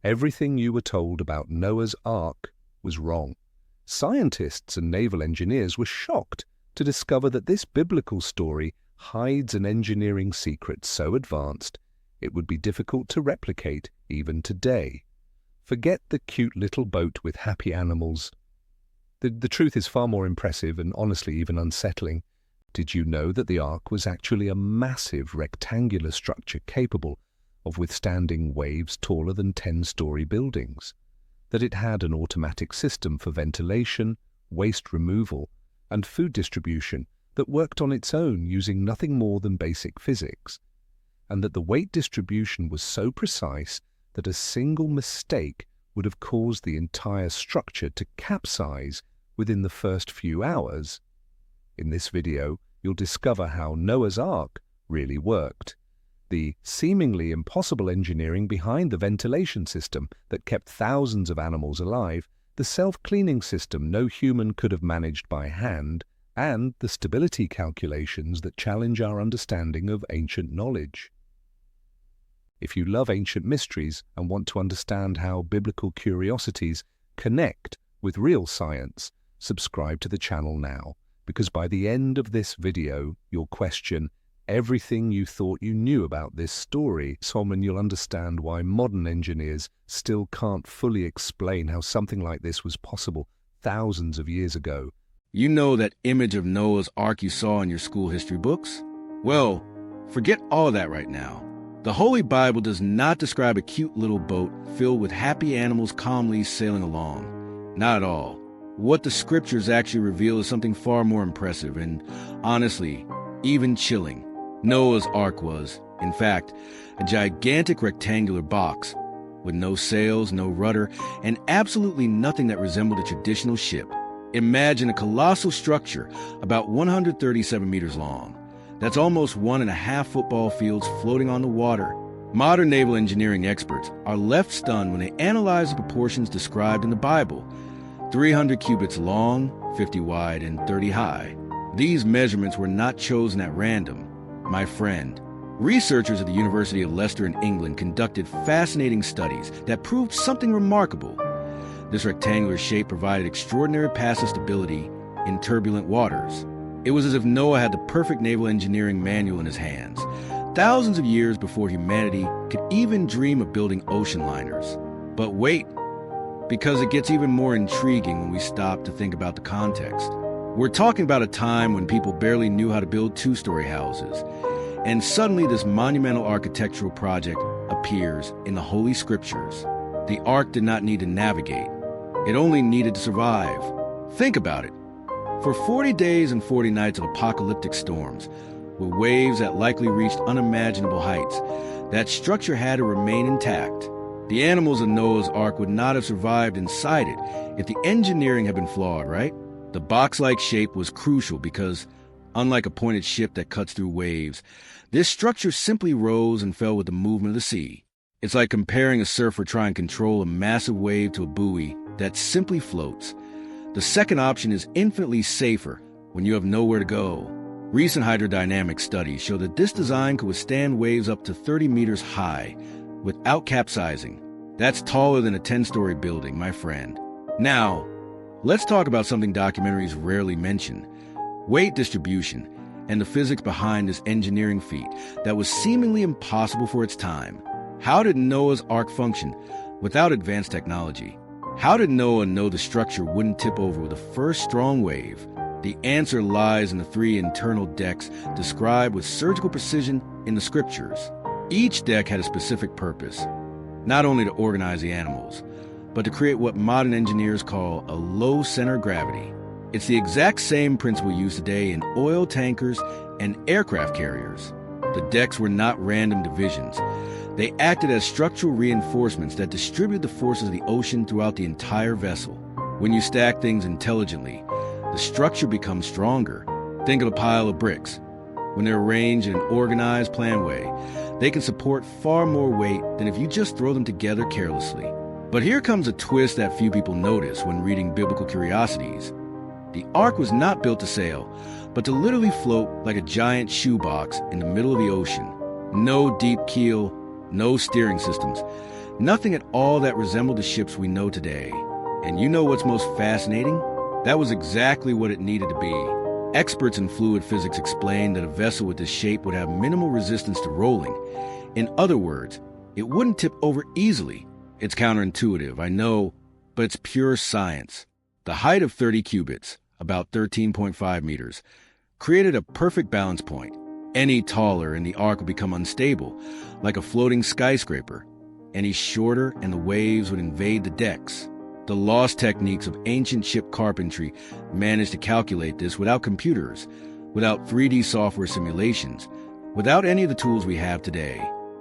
Everything you were told about Noah's Ark was wrong. Scientists and naval engineers were shocked to discover that this biblical story hides an engineering secret so advanced it would be difficult to replicate even today. Forget the cute little boat with happy animals. The truth is far more impressive and honestly even unsettling. Did you know that the Ark was actually a massive rectangular structure capable of withstanding waves taller than 10-story buildings? That it had an automatic system for ventilation, waste removal, and food distribution that worked on its own using nothing more than basic physics? And that the weight distribution was so precise that a single mistake would have caused the entire structure to capsize within the first few hours? In this video, you'll discover how Noah's Ark really worked, the seemingly impossible engineering behind the ventilation system that kept thousands of animals alive, the self-cleaning system no human could have managed by hand, and the stability calculations that challenge our understanding of ancient knowledge. If you love ancient mysteries and want to understand how biblical curiosities connect with real science, subscribe to the channel now, because by the end of this video, you'll question everything you thought you knew about this story, and you'll understand why modern engineers still can't fully explain how something like this was possible thousands of years ago. You know that image of Noah's Ark you saw in your school history books? Well, forget all of that right now. The Holy Bible does not describe a cute little boat filled with happy animals calmly sailing along. Not at all. What the scriptures actually reveal is something far more impressive and, honestly, even chilling. Noah's Ark was, in fact, a gigantic rectangular box with no sails, no rudder, and absolutely nothing that resembled a traditional ship. Imagine a colossal structure about 137 meters long. That's almost 1.5 football fields floating on the water. Modern naval engineering experts are left stunned when they analyze the proportions described in the Bible. 300 cubits long, 50 wide, and 30 high. These measurements were not chosen at random, my friend. Researchers at the University of Leicester in England conducted fascinating studies that proved something remarkable. This rectangular shape provided extraordinary passive stability in turbulent waters. It was as if Noah had the perfect naval engineering manual in his hands, thousands of years before humanity could even dream of building ocean liners. But wait, because it gets even more intriguing when we stop to think about the context. We're talking about a time when people barely knew how to build two-story houses, and suddenly this monumental architectural project appears in the Holy Scriptures. The Ark did not need to navigate. It only needed to survive. Think about it. For 40 days and 40 nights of apocalyptic storms, with waves that likely reached unimaginable heights, that structure had to remain intact. The animals in Noah's Ark would not have survived inside it if the engineering had been flawed, right? The box-like shape was crucial because, unlike a pointed ship that cuts through waves, this structure simply rose and fell with the movement of the sea. It's like comparing a surfer trying to control a massive wave to a buoy that simply floats. The second option is infinitely safer when you have nowhere to go. Recent hydrodynamic studies show that this design could withstand waves up to 30 meters high without capsizing. That's taller than a 10-story building, my friend. Now, let's talk about something documentaries rarely mention: weight distribution and the physics behind this engineering feat that was seemingly impossible for its time. How did Noah's Ark function without advanced technology? How did Noah know the structure wouldn't tip over with the first strong wave? The answer lies in the 3 internal decks described with surgical precision in the scriptures. Each deck had a specific purpose, not only to organize the animals, but to create what modern engineers call a low center of gravity. It's the exact same principle used today in oil tankers and aircraft carriers. The decks were not random divisions. They acted as structural reinforcements that distributed the forces of the ocean throughout the entire vessel. When you stack things intelligently, the structure becomes stronger. Think of a pile of bricks. When they're arranged in an organized, planned way, they can support far more weight than if you just throw them together carelessly. But here comes a twist that few people notice when reading biblical curiosities. The Ark was not built to sail, but to literally float like a giant shoebox in the middle of the ocean. No deep keel, no steering systems, Nothing at all that resembled the ships we know today. And you know what's most fascinating? That was exactly what it needed to be. Experts in fluid physics explained that a vessel with this shape would have minimal resistance to rolling. In other words, it wouldn't tip over easily. It's counterintuitive, I know, but it's pure science. The height of 30 cubits, about 13.5 meters, created a perfect balance point. Any taller and the ark would become unstable, like a floating skyscraper. Any shorter and the waves would invade the decks. The lost techniques of ancient ship carpentry managed to calculate this without computers, without 3D software simulations, without any of the tools we have today.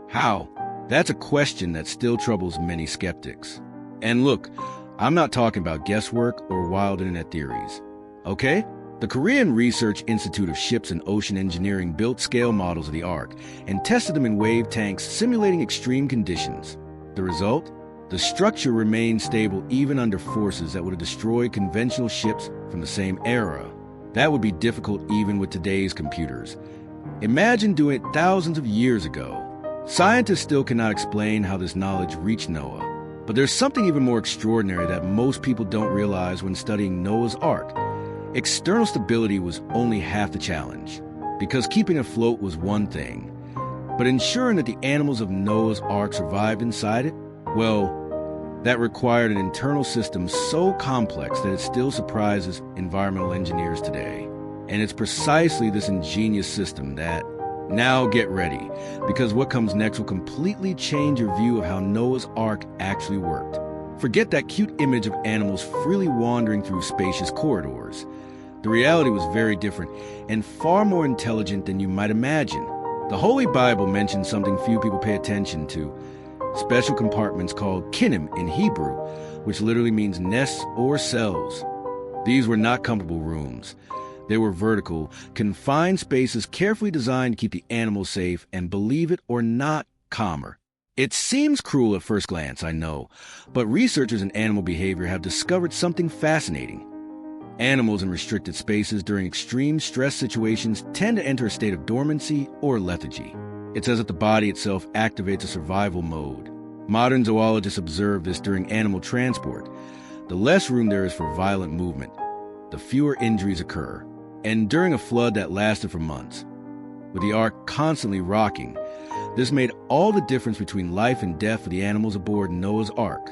How? That's a question that still troubles many skeptics. And look, I'm not talking about guesswork or wild internet theories, okay? The Korean Research Institute of Ships and Ocean Engineering built scale models of the Ark and tested them in wave tanks simulating extreme conditions. The result? The structure remained stable even under forces that would have destroyed conventional ships from the same era. That would be difficult even with today's computers. Imagine doing it thousands of years ago. Scientists still cannot explain how this knowledge reached Noah. But there's something even more extraordinary that most people don't realize when studying Noah's Ark. External stability was only half the challenge, because keeping afloat was one thing. But ensuring that the animals of Noah's Ark survived inside it, well, that required an internal system so complex that it still surprises environmental engineers today. And it's precisely this ingenious system that, now get ready, because what comes next will completely change your view of how Noah's Ark actually worked. Forget that cute image of animals freely wandering through spacious corridors. The reality was very different and far more intelligent than you might imagine. The Holy Bible mentions something few people pay attention to: special compartments called kinnim in Hebrew, which literally means nests or cells. These were not comfortable rooms. They were vertical, confined spaces carefully designed to keep the animals safe and, believe it or not, calmer. It seems cruel at first glance, I know, but researchers in animal behavior have discovered something fascinating. Animals in restricted spaces during extreme stress situations tend to enter a state of dormancy or lethargy. It's as if the body itself activates a survival mode. Modern zoologists observe this during animal transport. The less room there is for violent movement, the fewer injuries occur. And during a flood that lasted for months, with the Ark constantly rocking, this made all the difference between life and death for the animals aboard Noah's Ark.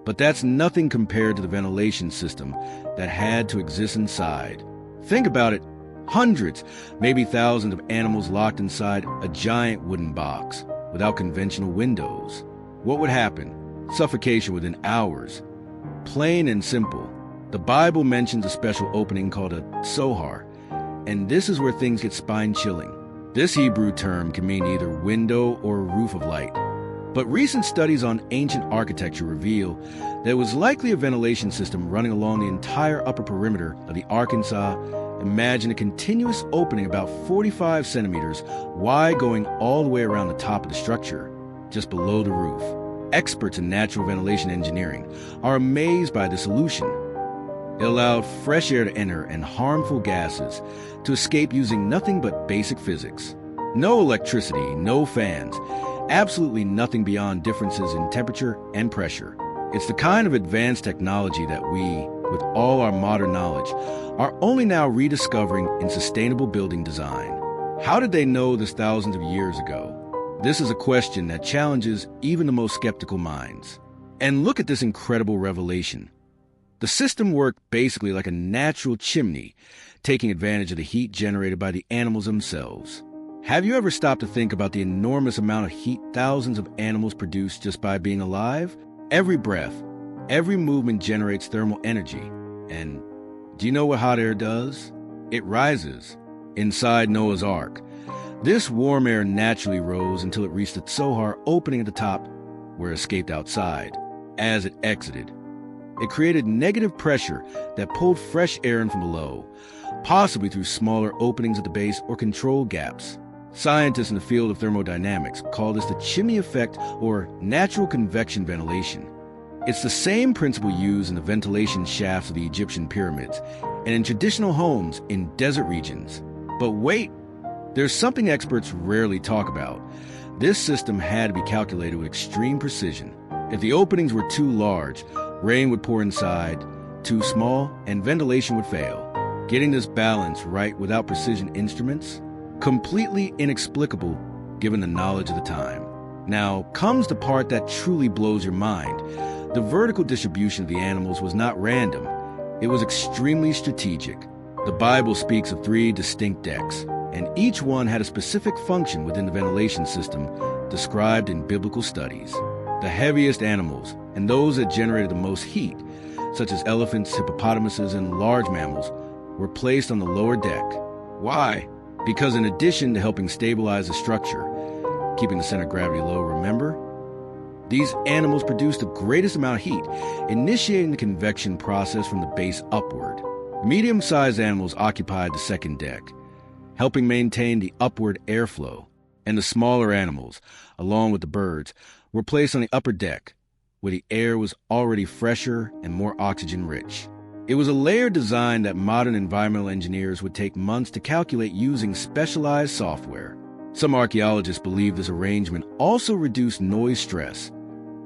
But that's nothing compared to the ventilation system that had to exist inside. Think about it. Hundreds, maybe thousands of animals locked inside a giant wooden box without conventional windows. What would happen? Suffocation within hours. Plain and simple. The Bible mentions a special opening called a sohar, and this is where things get spine-chilling. This Hebrew term can mean either window or roof of light. But recent studies on ancient architecture reveal that it was likely a ventilation system running along the entire upper perimeter of the Ark inside. Imagine a continuous opening about 45 centimeters wide going all the way around the top of the structure, just below the roof. Experts in natural ventilation engineering are amazed by this solution. It allowed fresh air to enter and harmful gases to escape using nothing but basic physics. No electricity, no fans, absolutely nothing beyond differences in temperature and pressure. It's the kind of advanced technology that we, with all our modern knowledge, are only now rediscovering in sustainable building design. How did they know this thousands of years ago? This is a question that challenges even the most skeptical minds. And look at this incredible revelation. The system worked basically like a natural chimney, taking advantage of the heat generated by the animals themselves. Have you ever stopped to think about the enormous amount of heat thousands of animals produce just by being alive? Every breath, every movement generates thermal energy. And do you know what hot air does? It rises. Inside Noah's Ark, this warm air naturally rose until it reached the sohar opening at the top, where it escaped outside. As it exited, it created negative pressure that pulled fresh air in from below, possibly through smaller openings at the base or control gaps. Scientists in the field of thermodynamics call this the chimney effect or natural convection ventilation. It's the same principle used in the ventilation shafts of the Egyptian pyramids and in traditional homes in desert regions. But wait, there's something experts rarely talk about. This system had to be calculated with extreme precision. If the openings were too large, rain would pour inside, too small, and ventilation would fail. Getting this balance right without precision instruments? Completely inexplicable given the knowledge of the time. Now comes the part that truly blows your mind. The vertical distribution of the animals was not random. It was extremely strategic. The Bible speaks of 3 distinct decks, and each one had a specific function within the ventilation system described in biblical studies. The heaviest animals, and those that generated the most heat, such as elephants, hippopotamuses, and large mammals, were placed on the lower deck. Why? Because in addition to helping stabilize the structure, keeping the center of gravity low, remember? These animals produce the greatest amount of heat, initiating the convection process from the base upward. Medium-sized animals occupied the second deck, helping maintain the upward airflow, and the smaller animals, along with the birds, were placed on the upper deck, where the air was already fresher and more oxygen-rich. It was a layered design that modern environmental engineers would take months to calculate using specialized software. Some archaeologists believe this arrangement also reduced noise stress.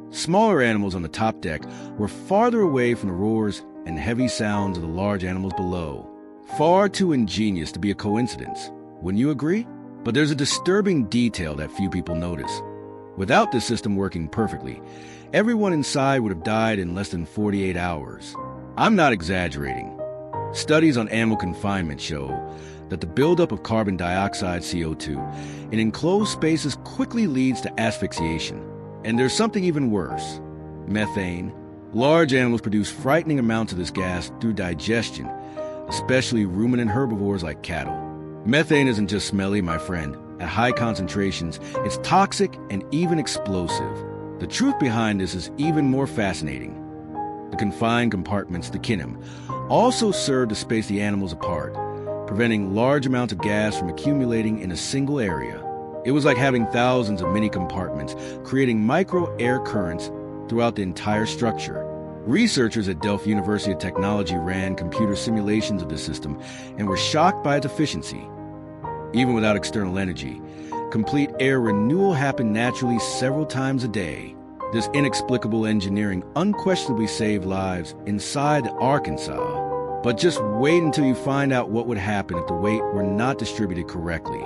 Smaller animals on the top deck were farther away from the roars and heavy sounds of the large animals below. Far too ingenious to be a coincidence, wouldn't you agree? But there's a disturbing detail that few people notice. Without this system working perfectly, everyone inside would have died in less than 48 hours. I'm not exaggerating. Studies on animal confinement show that the buildup of carbon dioxide, CO2, in enclosed spaces quickly leads to asphyxiation. And there's something even worse: methane. Large animals produce frightening amounts of this gas through digestion, especially ruminant herbivores like cattle. Methane isn't just smelly, my friend. At high concentrations, it's toxic and even explosive. The truth behind this is even more fascinating. The confined compartments, the kinim, also serve to space the animals apart, preventing large amounts of gas from accumulating in a single area. It was like having thousands of mini compartments, creating micro air currents throughout the entire structure. Researchers at Delft University of Technology ran computer simulations of this system and were shocked by its efficiency. Even without external energy, complete air renewal happened naturally several times a day. This inexplicable engineering unquestionably saved lives inside Arkansas. But just wait until you find out what would happen if the weight were not distributed correctly,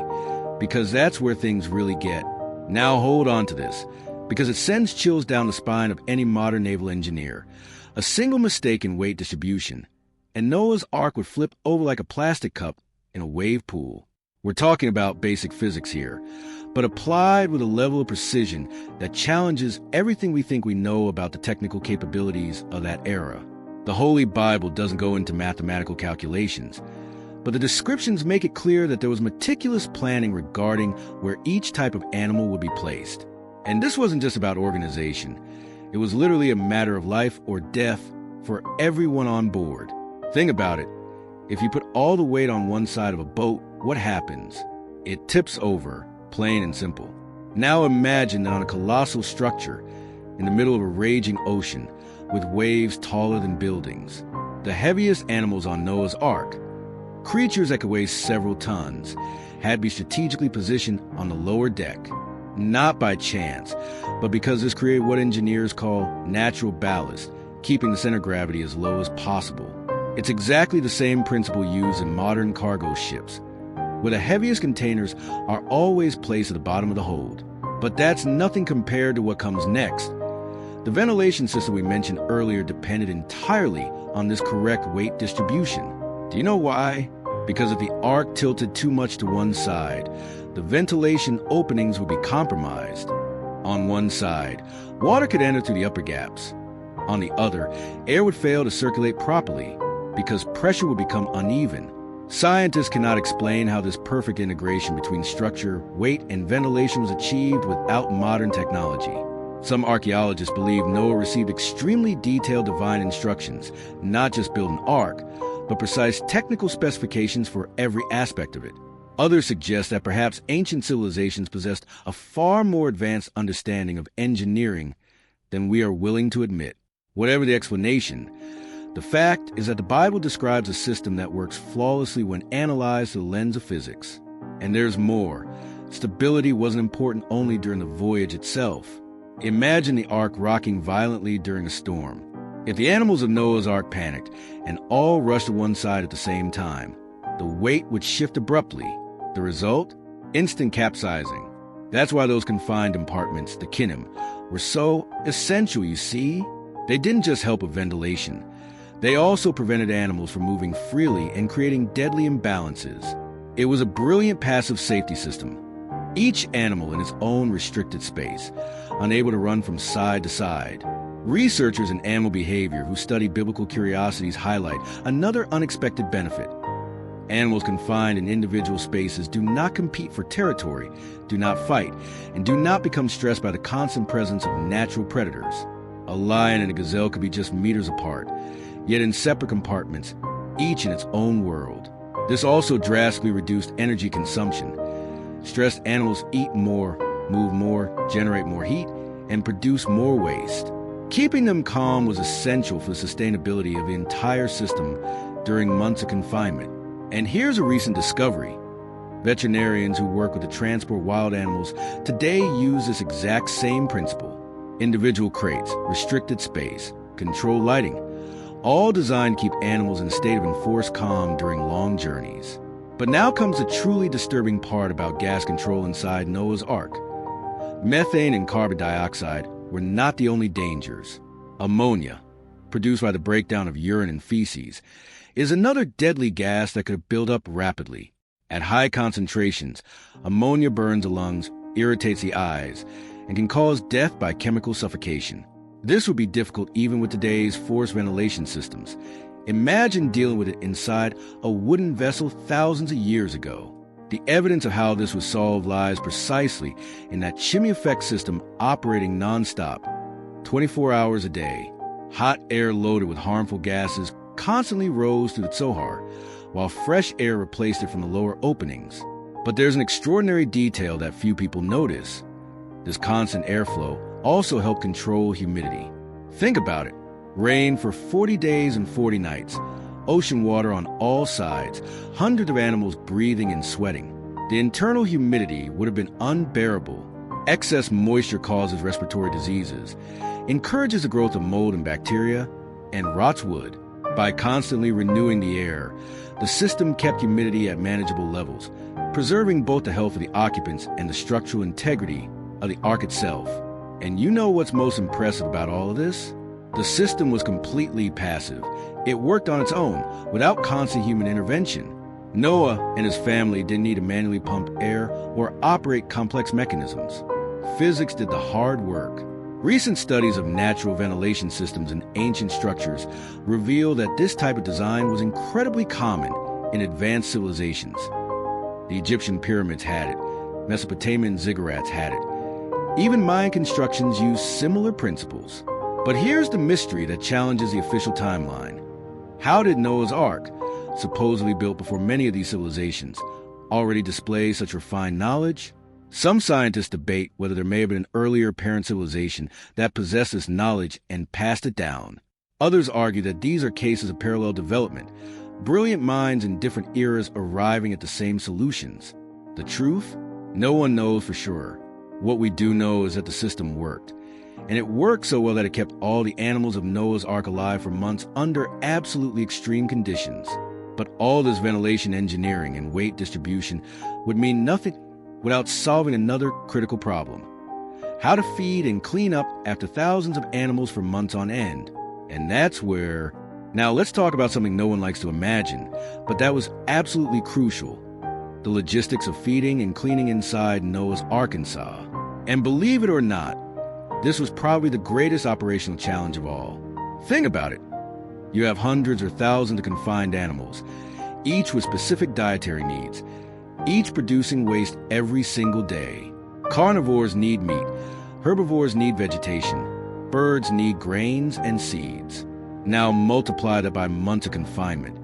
because that's where things really get. Now hold on to this, because it sends chills down the spine of any modern naval engineer. A single mistake in weight distribution, and Noah's Ark would flip over like a plastic cup in a wave pool. We're talking about basic physics here, but applied with a level of precision that challenges everything we think we know about the technical capabilities of that era. The Holy Bible doesn't go into mathematical calculations, but the descriptions make it clear that there was meticulous planning regarding where each type of animal would be placed. And this wasn't just about organization. It was literally a matter of life or death for everyone on board. Think about it. If you put all the weight on one side of a boat, what happens? It tips over, plain and simple. Now imagine that on a colossal structure in the middle of a raging ocean with waves taller than buildings. The heaviest animals on Noah's Ark, creatures that could weigh several tons, had to be strategically positioned on the lower deck. Not by chance, but because this created what engineers call natural ballast, keeping the center of gravity as low as possible. It's exactly the same principle used in modern cargo ships, where the heaviest containers are always placed at the bottom of the hold. But that's nothing compared to what comes next. The ventilation system we mentioned earlier depended entirely on this correct weight distribution. Do you know why? Because if the Ark tilted too much to one side, the ventilation openings would be compromised. On one side, water could enter through the upper gaps. On the other, air would fail to circulate properly because pressure would become uneven. Scientists cannot explain how this perfect integration between structure, weight, and ventilation was achieved without modern technology. Some archaeologists believe Noah received extremely detailed divine instructions, not just build an ark, but precise technical specifications for every aspect of it. Others suggest that perhaps ancient civilizations possessed a far more advanced understanding of engineering than we are willing to admit. Whatever the explanation, the fact is that the Bible describes a system that works flawlessly when analyzed through the lens of physics. And there's more. Stability wasn't important only during the voyage itself. Imagine the ark rocking violently during a storm. If the animals of Noah's Ark panicked and all rushed to one side at the same time, the weight would shift abruptly. The result? Instant capsizing. That's why those confined compartments, the kinnim, were so essential, you see? They didn't just help with ventilation. They also prevented animals from moving freely and creating deadly imbalances. It was a brilliant passive safety system. Each animal in its own restricted space, unable to run from side to side. Researchers in animal behavior who study biblical curiosities highlight another unexpected benefit. Animals confined in individual spaces do not compete for territory, do not fight, and do not become stressed by the constant presence of natural predators. A lion and a gazelle could be just meters apart, yet in separate compartments, each in its own world. This also drastically reduced energy consumption. Stressed animals eat more, move more, generate more heat, and produce more waste. Keeping them calm was essential for the sustainability of the entire system during months of confinement. And here's a recent discovery. Veterinarians who work with the transport wild animals today use this exact same principle. Individual crates, restricted space, controlled lighting, all designed to keep animals in a state of enforced calm during long journeys. But now comes the truly disturbing part about gas control inside Noah's Ark. Methane and carbon dioxide were not the only dangers. Ammonia, produced by the breakdown of urine and feces, is another deadly gas that could build up rapidly. At high concentrations, ammonia burns the lungs, irritates the eyes, and can cause death by chemical suffocation. This would be difficult even with today's forced ventilation systems. Imagine dealing with it inside a wooden vessel thousands of years ago. The evidence of how this was solved lies precisely in that chimney effect system operating nonstop, 24 hours a day. Hot air loaded with harmful gases constantly rose through the Tsohar, while fresh air replaced it from the lower openings. But there's an extraordinary detail that few people notice. This constant airflow also helped control humidity. Think about it. Rain for 40 days and 40 nights. Ocean water on all sides, hundreds of animals breathing and sweating. The internal humidity would have been unbearable. Excess moisture causes respiratory diseases, encourages the growth of mold and bacteria, and rots wood. By constantly renewing the air, the system kept humidity at manageable levels, preserving both the health of the occupants and the structural integrity of the ark itself. And you know what's most impressive about all of this? The system was completely passive. It worked on its own, without constant human intervention. Noah and his family didn't need to manually pump air or operate complex mechanisms. Physics did the hard work. Recent studies of natural ventilation systems in ancient structures reveal that this type of design was incredibly common in advanced civilizations. The Egyptian pyramids had it. Mesopotamian ziggurats had it. Even Mayan constructions used similar principles. But here's the mystery that challenges the official timeline. How did Noah's Ark, supposedly built before many of these civilizations, already display such refined knowledge? Some scientists debate whether there may have been an earlier parent civilization that possessed this knowledge and passed it down. Others argue that these are cases of parallel development, brilliant minds in different eras arriving at the same solutions. The truth? No one knows for sure. What we do know is that the system worked. And it worked so well that it kept all the animals of Noah's Ark alive for months under absolutely extreme conditions. But all this ventilation engineering and weight distribution would mean nothing without solving another critical problem. How to feed and clean up after thousands of animals for months on end. And that's where... Now let's talk about something no one likes to imagine, but that was absolutely crucial. The logistics of feeding and cleaning inside Noah's Arkansas. And believe it or not, this was probably the greatest operational challenge of all. Think about it. You have hundreds or thousands of confined animals, each with specific dietary needs, each producing waste every single day. Carnivores need meat, herbivores need vegetation, birds need grains and seeds. Now multiply that by months of confinement,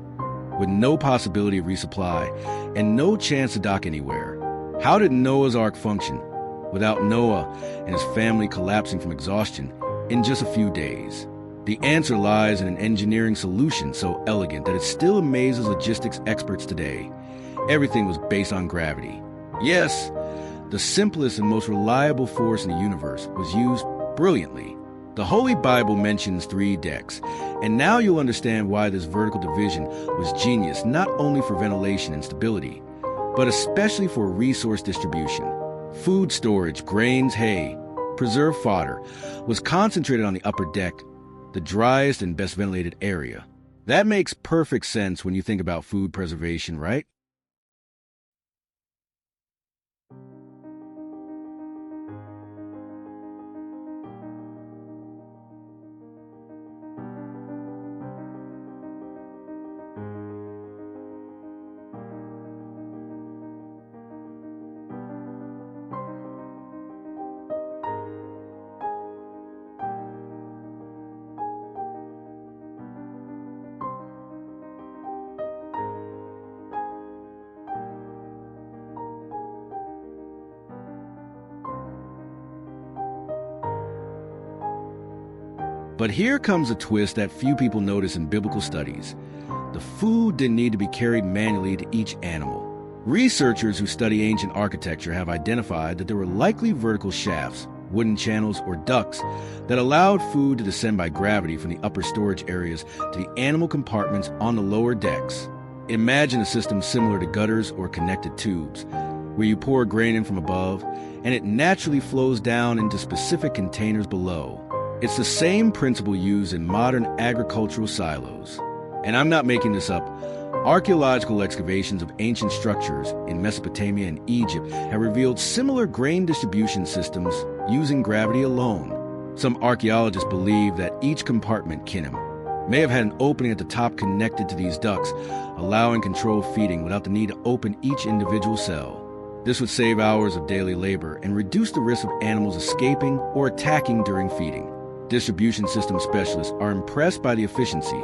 with no possibility of resupply and no chance to dock anywhere. How did Noah's Ark function without Noah and his family collapsing from exhaustion in just a few days? The answer lies in an engineering solution so elegant that it still amazes logistics experts today. Everything was based on gravity. Yes, the simplest and most reliable force in the universe was used brilliantly. The Holy Bible mentions 3 decks, and now you'll understand why this vertical division was genius not only for ventilation and stability, but especially for resource distribution. Food storage, grains, hay, preserved fodder, was concentrated on the upper deck, the driest and best ventilated area. That makes perfect sense when you think about food preservation, right? But here comes a twist that few people notice in biblical studies. The food didn't need to be carried manually to each animal. Researchers who study ancient architecture have identified that there were likely vertical shafts, wooden channels, or ducts that allowed food to descend by gravity from the upper storage areas to the animal compartments on the lower decks. Imagine a system similar to gutters or connected tubes, where you pour grain in from above, and it naturally flows down into specific containers below. It's the same principle used in modern agricultural silos. And I'm not making this up. Archaeological excavations of ancient structures in Mesopotamia and Egypt have revealed similar grain distribution systems using gravity alone. Some archaeologists believe that each compartment, kinim, may have had an opening at the top connected to these ducts, allowing controlled feeding without the need to open each individual cell. This would save hours of daily labor and reduce the risk of animals escaping or attacking during feeding. Distribution system specialists are impressed by the efficiency.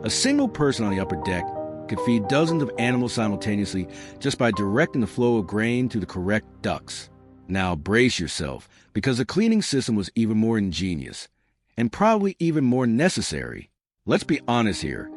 A single person on the upper deck could feed dozens of animals simultaneously just by directing the flow of grain to the correct ducts. Now brace yourself, because the cleaning system was even more ingenious, and probably even more necessary. Let's be honest here.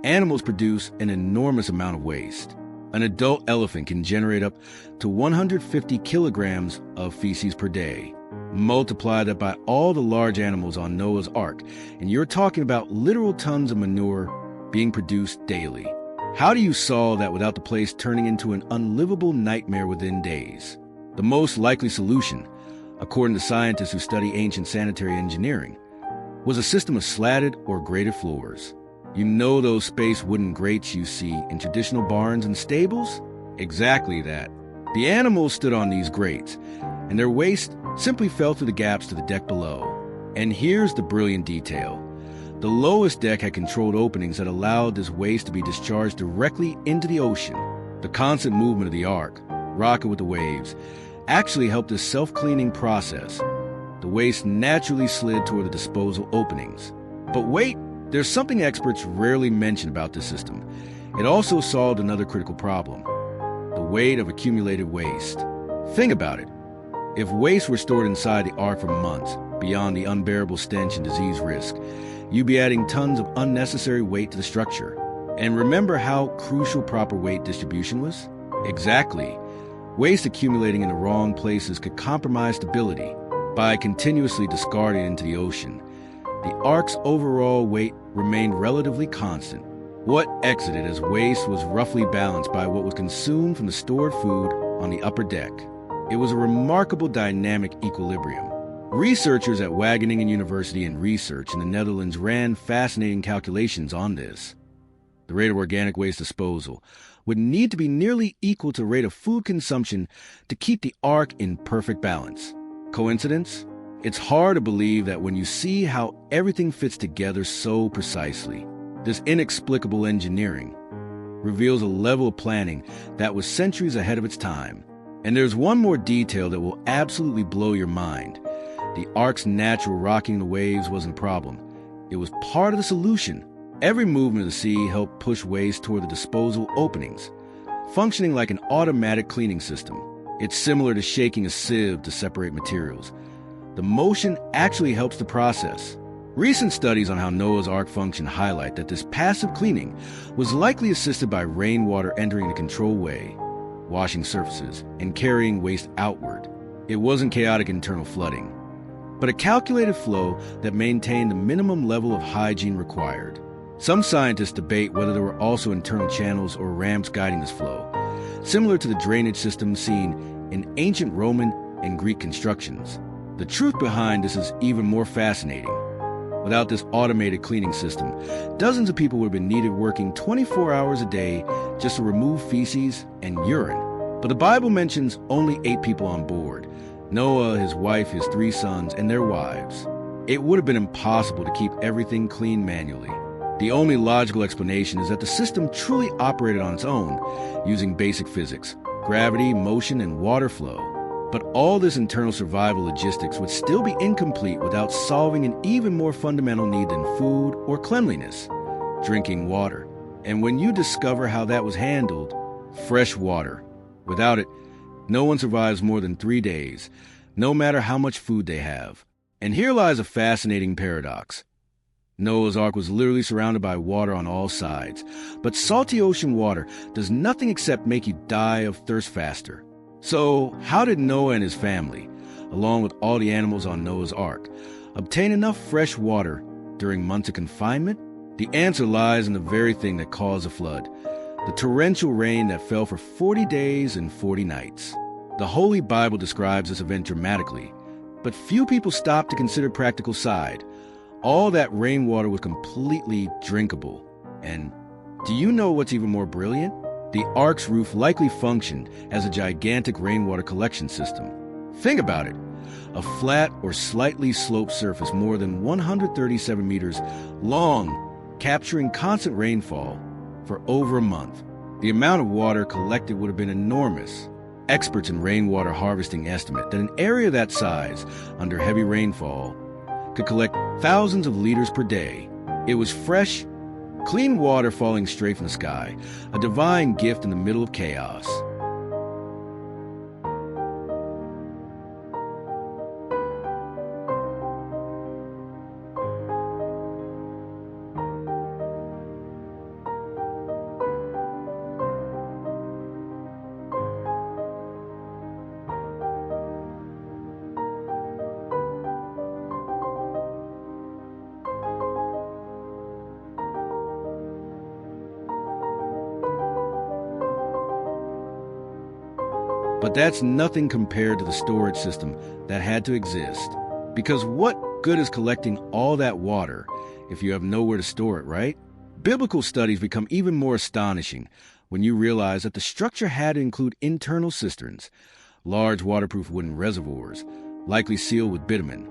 Animals produce an enormous amount of waste. An adult elephant can generate up to 150 kilograms of feces per day. Multiply that by all the large animals on Noah's Ark, and you're talking about literal tons of manure being produced daily. How do you solve that without the place turning into an unlivable nightmare within days? The most likely solution, according to scientists who study ancient sanitary engineering, was a system of slatted or grated floors. You know those space wooden grates you see in traditional barns and stables? Exactly that. The animals stood on these grates, and their waste simply fell through the gaps to the deck below. And here's the brilliant detail. The lowest deck had controlled openings that allowed this waste to be discharged directly into the ocean. The constant movement of the ark, rocking with the waves, actually helped this self-cleaning process. The waste naturally slid toward the disposal openings. But wait, there's something experts rarely mention about this system. It also solved another critical problem: the weight of accumulated waste. Think about it. If waste were stored inside the ark for months, beyond the unbearable stench and disease risk, you'd be adding tons of unnecessary weight to the structure. And remember how crucial proper weight distribution was? Exactly. Waste accumulating in the wrong places could compromise stability by continuously discarding it into the ocean. The ark's overall weight remained relatively constant. What exited as waste was roughly balanced by what was consumed from the stored food on the upper deck. It was a remarkable dynamic equilibrium. Researchers at Wageningen University and Research in the Netherlands ran fascinating calculations on this. The rate of organic waste disposal would need to be nearly equal to the rate of food consumption to keep the ark in perfect balance. Coincidence? It's hard to believe that when you see how everything fits together so precisely. This inexplicable engineering reveals a level of planning that was centuries ahead of its time. And there's one more detail that will absolutely blow your mind. The ark's natural rocking the waves wasn't a problem. It was part of the solution. Every movement of the sea helped push waste toward the disposal openings, functioning like an automatic cleaning system. It's similar to shaking a sieve to separate materials. The motion actually helps the process. Recent studies on how Noah's Ark functioned highlight that this passive cleaning was likely assisted by rainwater entering the control way, washing surfaces, and carrying waste outward. It wasn't chaotic internal flooding. but a calculated flow that maintained the minimum level of hygiene required. Some scientists debate whether there were also internal channels or ramps guiding this flow, similar to the drainage system seen in ancient Roman and Greek constructions. The truth behind this is even more fascinating. Without this automated cleaning system, dozens of people would have been needed working 24 hours a day just to remove feces and urine. But the Bible mentions only 8 people on board: Noah, his wife, his 3 sons, and their wives. It would have been impossible to keep everything clean manually. The only logical explanation is that the system truly operated on its own, using basic physics, gravity, motion, and water flow. But all this internal survival logistics would still be incomplete without solving an even more fundamental need than food or cleanliness: drinking water. And when you discover how that was handled, fresh water. Without it, no one survives more than 3 days, no matter how much food they have. And here lies a fascinating paradox. Noah's Ark was literally surrounded by water on all sides, but salty ocean water does nothing except make you die of thirst faster. So how did Noah and his family, along with all the animals on Noah's Ark, obtain enough fresh water during months of confinement? The answer lies in the very thing that caused the flood: the torrential rain that fell for 40 days and 40 nights. The Holy Bible describes this event dramatically, but few people stop to consider the practical side. All that rainwater was completely drinkable. And do you know what's even more brilliant? The Ark's roof likely functioned as a gigantic rainwater collection system. Think about it. A flat or slightly sloped surface more than 137 meters long, capturing constant rainfall for over a month. The amount of water collected would have been enormous. Experts in rainwater harvesting estimate that an area that size, under heavy rainfall, could collect thousands of liters per day. It was fresh, clean water falling straight from the sky, a divine gift in the middle of chaos. But that's nothing compared to the storage system that had to exist. Because what good is collecting all that water if you have nowhere to store it, right? Biblical studies become even more astonishing when you realize that the structure had to include internal cisterns, large waterproof wooden reservoirs, likely sealed with bitumen,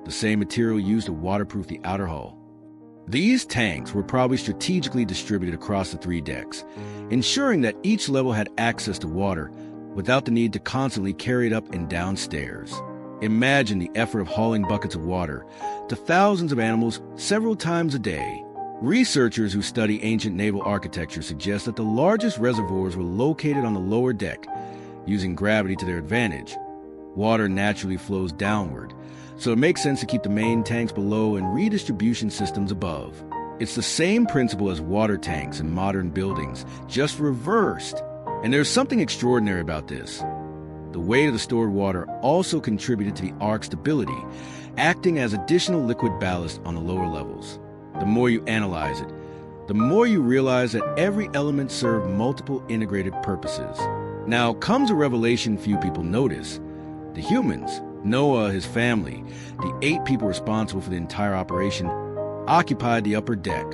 the same material used to waterproof the outer hull. These tanks were probably strategically distributed across the 3 decks, ensuring that each level had access to water without the need to constantly carry it up and down stairs. Imagine the effort of hauling buckets of water to thousands of animals several times a day. Researchers who study ancient naval architecture suggest that the largest reservoirs were located on the lower deck, using gravity to their advantage. Water naturally flows downward, so it makes sense to keep the main tanks below and redistribution systems above. It's the same principle as water tanks in modern buildings, just reversed. And there's something extraordinary about this. The weight of the stored water also contributed to the Ark's stability, acting as additional liquid ballast on the lower levels. The more you analyze it, the more you realize that every element served multiple integrated purposes. Now comes a revelation few people notice. The humans, Noah, his family, the 8 people responsible for the entire operation, occupied the upper deck.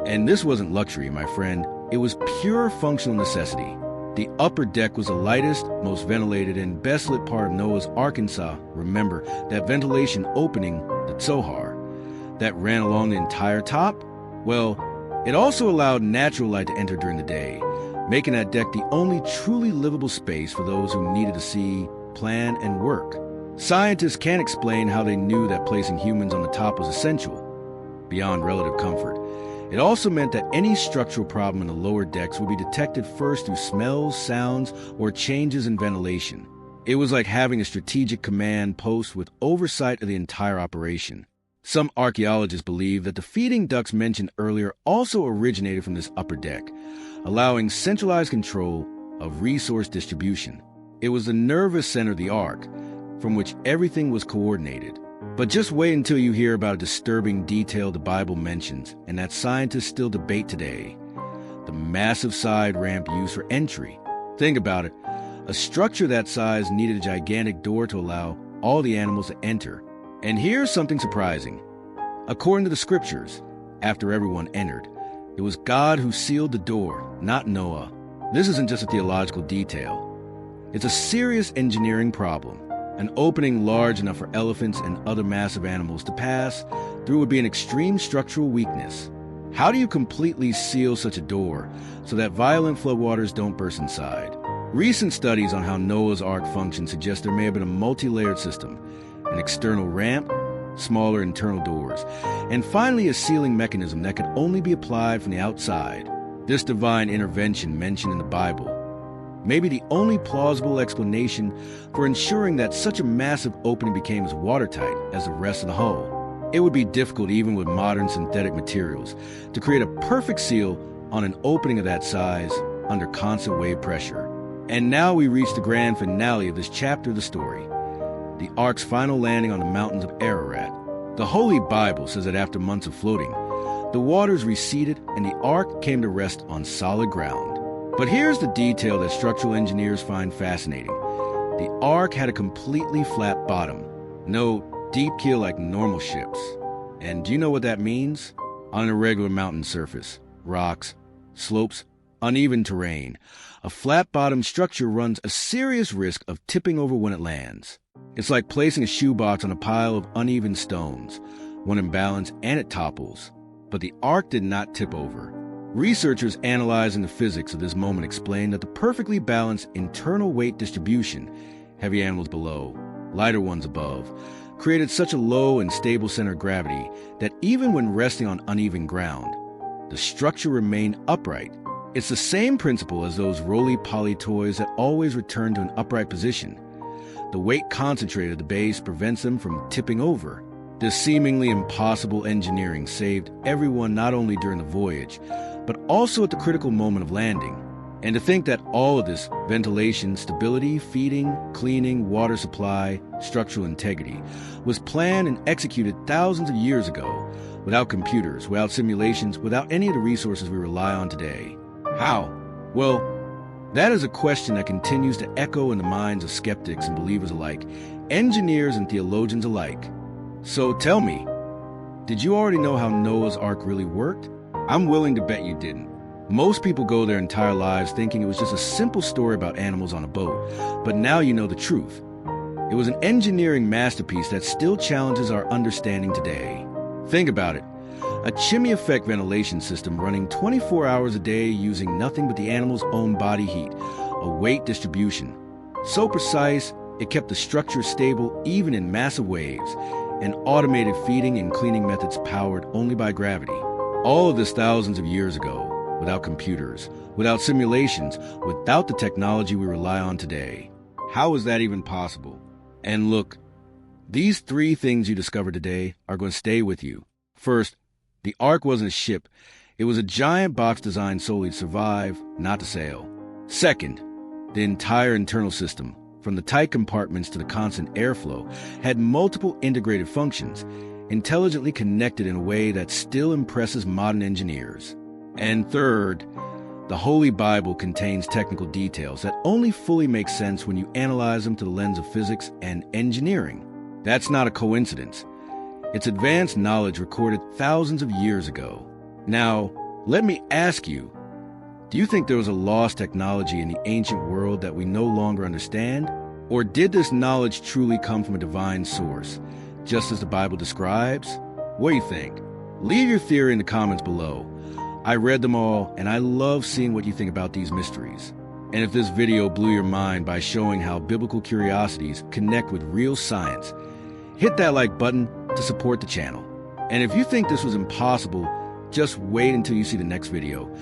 And this wasn't luxury, my friend. It was pure functional necessity. The upper deck was the lightest, most ventilated, and best lit part of Noah's Arkansas. Remember, that ventilation opening, the Tzohar, that ran along the entire top? Well, it also allowed natural light to enter during the day, making that deck the only truly livable space for those who needed to see, plan, and work. Scientists can't explain how they knew that placing humans on the top was essential, beyond relative comfort. It also meant that any structural problem in the lower decks would be detected first through smells, sounds, or changes in ventilation. It was like having a strategic command post with oversight of the entire operation. Some archaeologists believe that the feeding ducts mentioned earlier also originated from this upper deck, allowing centralized control of resource distribution. It was the nervous center of the Ark, from which everything was coordinated. But just wait until you hear about a disturbing detail the Bible mentions and that scientists still debate today: the massive side ramp used for entry. Think about it. A structure that size needed a gigantic door to allow all the animals to enter. And here's something surprising. According to the scriptures, after everyone entered, it was God who sealed the door, not Noah. This isn't just a theological detail. It's a serious engineering problem. An opening large enough for elephants and other massive animals to pass through would be an extreme structural weakness. How do you completely seal such a door so that violent floodwaters don't burst inside? Recent studies on how Noah's Ark functioned suggest there may have been a multi-layered system: an external ramp, smaller internal doors, and finally a sealing mechanism that could only be applied from the outside. This divine intervention mentioned in the Bible may be the only plausible explanation for ensuring that such a massive opening became as watertight as the rest of the hull. It would be difficult, even with modern synthetic materials, to create a perfect seal on an opening of that size under constant wave pressure. And now we reach the grand finale of this chapter of the story: the Ark's final landing on the mountains of Ararat. The Holy Bible says that after months of floating, the waters receded and the Ark came to rest on solid ground. But here's the detail that structural engineers find fascinating. The Ark had a completely flat bottom, no deep keel like normal ships. And do you know what that means? On an irregular mountain surface, rocks, slopes, uneven terrain, a flat-bottomed structure runs a serious risk of tipping over when it lands. It's like placing a shoebox on a pile of uneven stones. One imbalance and it topples. But the Ark did not tip over. Researchers analyzing the physics of this moment explain that the perfectly balanced internal weight distribution, heavy animals below, lighter ones above, created such a low and stable center of gravity that even when resting on uneven ground, the structure remained upright. It's the same principle as those roly-poly toys that always return to an upright position. The weight concentrated at the base prevents them from tipping over. This seemingly impossible engineering saved everyone not only during the voyage, but also at the critical moment of landing. And to think that all of this ventilation, stability, feeding, cleaning, water supply, structural integrity was planned and executed thousands of years ago, without computers, without simulations, without any of the resources we rely on today. How? Well, that is a question that continues to echo in the minds of skeptics and believers alike, engineers and theologians alike. So tell me, did you already know how Noah's Ark really worked? I'm willing to bet you didn't. Most people go their entire lives thinking it was just a simple story about animals on a boat, but now you know the truth. It was an engineering masterpiece that still challenges our understanding today. Think about it. A chimney effect ventilation system running 24 hours a day using nothing but the animal's own body heat, a weight distribution so precise it kept the structure stable even in massive waves, and automated feeding and cleaning methods powered only by gravity. All of this thousands of years ago, without computers, without simulations, without the technology we rely on today. How is that even possible? And look, these three things you discovered today are going to stay with you. First, the Ark wasn't a ship. It was a giant box designed solely to survive, not to sail. Second, the entire internal system, from the tight compartments to the constant airflow, had multiple integrated functions, intelligently connected in a way that still impresses modern engineers. And third, the Holy Bible contains technical details that only fully make sense when you analyze them through the lens of physics and engineering. That's not a coincidence. It's advanced knowledge recorded thousands of years ago. Now, let me ask you, do you think there was a lost technology in the ancient world that we no longer understand? Or did this knowledge truly come from a divine source, just as the Bible describes? What do you think? Leave your theory in the comments below. I read them all, and I love seeing what you think about these mysteries. And if this video blew your mind by showing how biblical curiosities connect with real science, hit that like button to support the channel. And if you think this was impossible, just wait until you see the next video.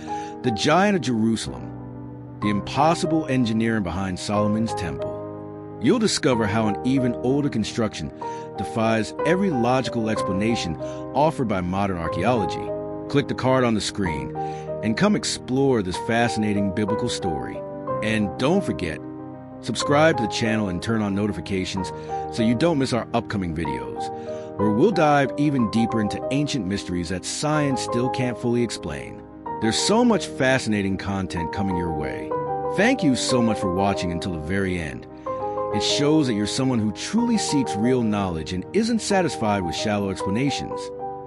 The Giant of Jerusalem, the impossible engineering behind Solomon's temple. You'll discover how an even older construction defies every logical explanation offered by modern archaeology. Click the card on the screen and come explore this fascinating biblical story. And don't forget, subscribe to the channel and turn on notifications so you don't miss our upcoming videos. where we'll dive even deeper into ancient mysteries that science still can't fully explain. There's so much fascinating content coming your way. Thank you so much for watching until the very end. It shows that you're someone who truly seeks real knowledge and isn't satisfied with shallow explanations.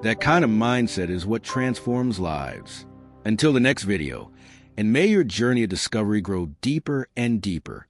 That kind of mindset is what transforms lives. Until the next video, and may your journey of discovery grow deeper and deeper.